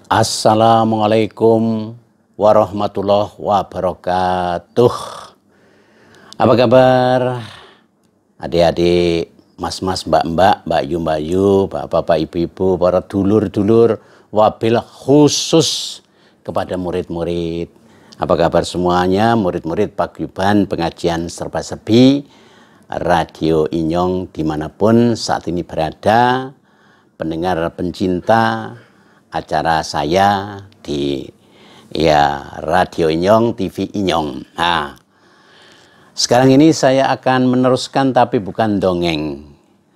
Assalamualaikum warahmatullahi wabarakatuh. Apa kabar adik-adik, mas-mas, mbak-mbak, mbak-yu, bapak-bapak, ibu-ibu, para dulur-dulur, wabil khusus kepada murid-murid. Apa kabar semuanya, murid-murid paguyuban pengajian serba-serbi Radio Inyong dimanapun saat ini berada, pendengar pencinta acara saya di Radio Inyong, TV Inyong. Nah, sekarang ini saya akan meneruskan tapi bukan dongeng.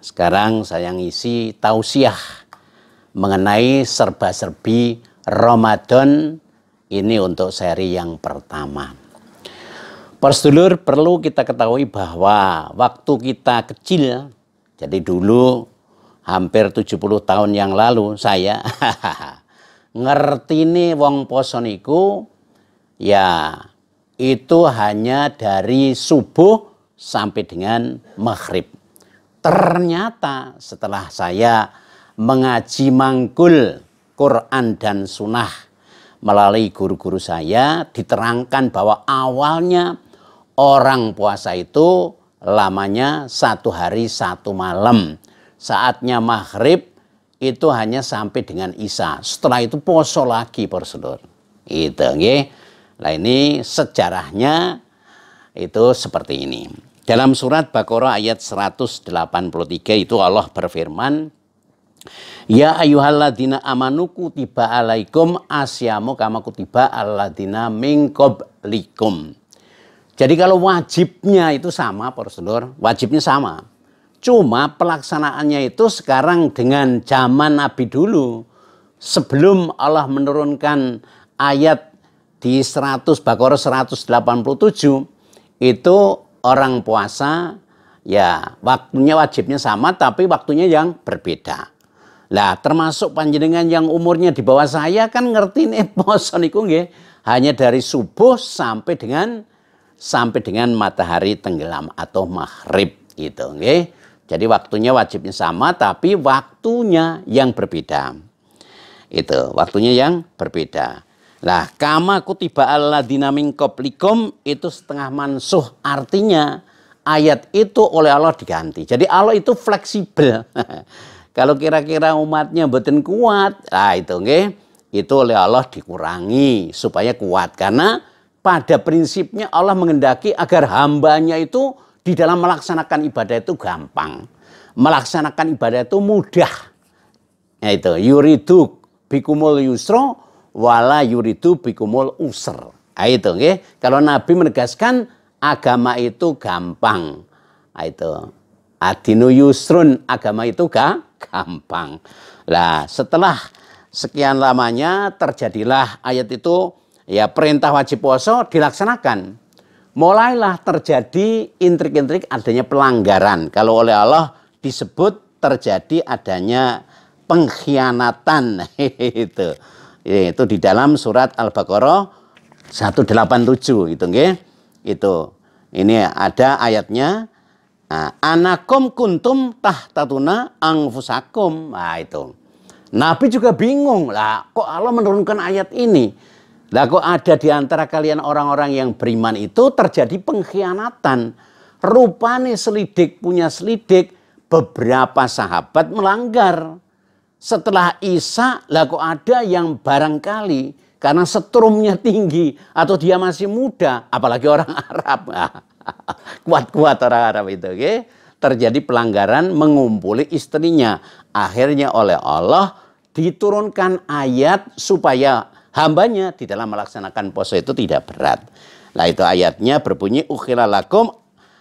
Sekarang saya ngisi tausiah mengenai serba-serbi Ramadan ini untuk seri yang pertama. Para sedulur, perlu kita ketahui bahwa waktu kita kecil, jadi dulu hampir 70 tahun yang lalu saya ngerti nih wong poso niku ya itu hanya dari subuh sampai dengan maghrib. Ternyata setelah saya mengaji mangkul Quran dan Sunnah melalui guru-guru saya, diterangkan bahwa awalnya orang puasa itu lamanya 1 hari 1 malam. Saatnya maghrib itu hanya sampai dengan isya. Setelah itu poso lagi, para sedulur. Itu nggih. Nah, ini sejarahnya itu seperti ini. Dalam surat Baqarah ayat 183 itu Allah berfirman, "Ya ayyuhalladzina amanu kutiba alaikum asyamu kama kutiba alladzina min qablikum." Jadi kalau wajibnya itu sama, para sedulur, wajibnya sama. Cuma pelaksanaannya itu sekarang dengan zaman Nabi dulu. Sebelum Allah menurunkan ayat di Baqarah 187, itu orang puasa ya waktunya wajibnya sama tapi waktunya yang berbeda. Lah termasuk panjenengan yang umurnya di bawah saya kan ngerti nih poso niku nggih hanya dari subuh sampai dengan matahari tenggelam atau maghrib gitu nggih. Jadi waktunya wajibnya sama tapi waktunya yang berbeda. Itu waktunya yang berbeda. Nah, kama kutiba alladzina min qablikum itu setengah mansuh, artinya ayat itu oleh Allah diganti. Jadi Allah itu fleksibel. Kalau kira-kira umatnya mboten kuat, nah itu nggih, itu oleh Allah dikurangi supaya kuat, karena pada prinsipnya Allah menghendaki agar hambanya itu di dalam melaksanakan ibadah itu gampang. Melaksanakan ibadah itu mudah. Nah itu, yuridu bikumul yusra wala yuridu bikumul usr. Nah itu, okay? Kalau Nabi menegaskan agama itu gampang. Nah itu, adinu yusrun, agama itu gampang. Lah setelah sekian lamanya terjadilah ayat itu, ya perintah wajib puasa dilaksanakan. Mulailah terjadi intrik-intrik adanya pelanggaran. Kalau oleh Allah disebut terjadi adanya pengkhianatan. Itu di dalam surat Al-Baqarah 187 itu nggih. Itu. Ini ada ayatnya, anakum kuntum tahtatuna anfusakum. Nah itu. Nabi juga bingung, lah kok Allah menurunkan ayat ini? Lah kok ada di antara kalian orang-orang yang beriman itu terjadi pengkhianatan. Rupanya selidik punya selidik, beberapa sahabat melanggar. Setelah Isya, lah kok ada yang barangkali karena setrumnya tinggi atau dia masih muda, apalagi orang Arab. Kuat-kuat orang Arab itu, okay? Terjadi pelanggaran mengumpuli istrinya. Akhirnya oleh Allah diturunkan ayat supaya hambanya di dalam melaksanakan puasa itu tidak berat. Nah itu ayatnya berbunyi ukhilalakum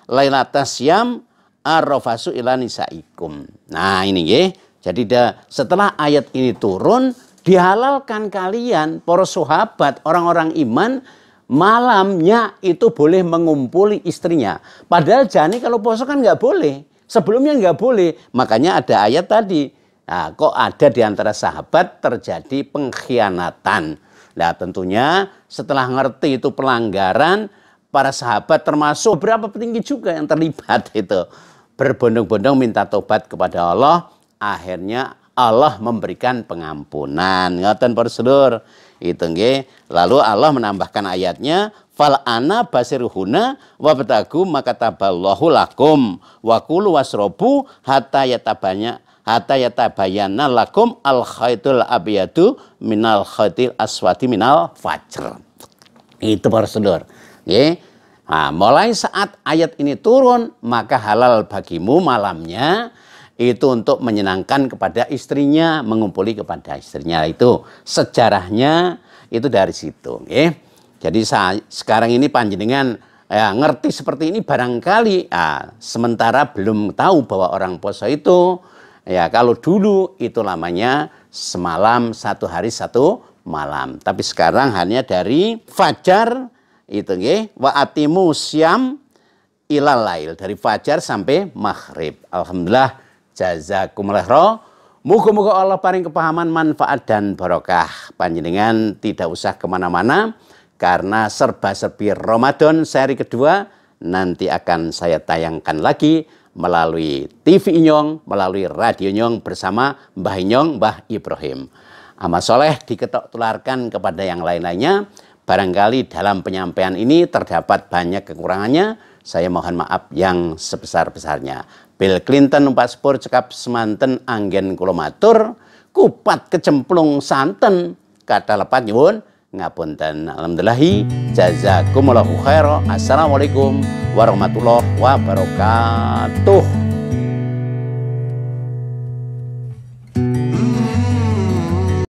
lailatas syam arrafasu ila nisaikum. Nah ini nggih. Jadi setelah ayat ini turun, dihalalkan kalian para sahabat, orang-orang iman, malamnya itu boleh mengumpuli istrinya. Padahal jani kalau puasa kan nggak boleh. Sebelumnya nggak boleh. Makanya ada ayat tadi. Nah, kok ada di antara sahabat terjadi pengkhianatan. Nah tentunya setelah ngerti itu pelanggaran, para sahabat termasuk beberapa petinggi juga yang terlibat itu berbondong-bondong minta tobat kepada Allah. Akhirnya Allah memberikan pengampunan. Ngoten para sedulur. Itu nggih. Lalu Allah menambahkan ayatnya, fal ana basiruhuna wabtagu makataballahu lakum wa kulu wasrobu hatta yatabayyana lakum al khaitul abyadu minal khaitil aswadi minal fajr. Itu para sedulur. Nggih. Nah, mulai saat ayat ini turun, maka halal bagimu malamnya itu untuk menyenangkan kepada istrinya, mengumpuli kepada istrinya. Itu sejarahnya itu dari situ. Jadi sekarang ini panjenengan ngerti seperti ini barangkali, sementara belum tahu bahwa orang poso itu, ya kalau dulu itu namanya semalam satu hari satu malam. Tapi sekarang hanya dari fajar itu wa atimu syam ilal lail, dari fajar sampai maghrib. Alhamdulillah. Jazakumullah khairan. Muga-muga Allah paring kepahaman, manfaat dan barokah. Panjenengan tidak usah kemana-mana karena serba-serbi Ramadan seri kedua nanti akan saya tayangkan lagi melalui TV Inyong, melalui Radio Inyong bersama Mbah Inyong, Mbah Ibrahim. Amal soleh diketok tularkan kepada yang lain-lainnya. Barangkali dalam penyampaian ini terdapat banyak kekurangannya. Saya mohon maaf yang sebesar-besarnya. Bill Clinton numpak sepur cekap semanten anggen kula matur, kupat kecemplung santen kata lepat nyuwun ngapunten. Alhamdulillahi jazakumullahu khairan. Assalamualaikum warahmatullahi wabarakatuh.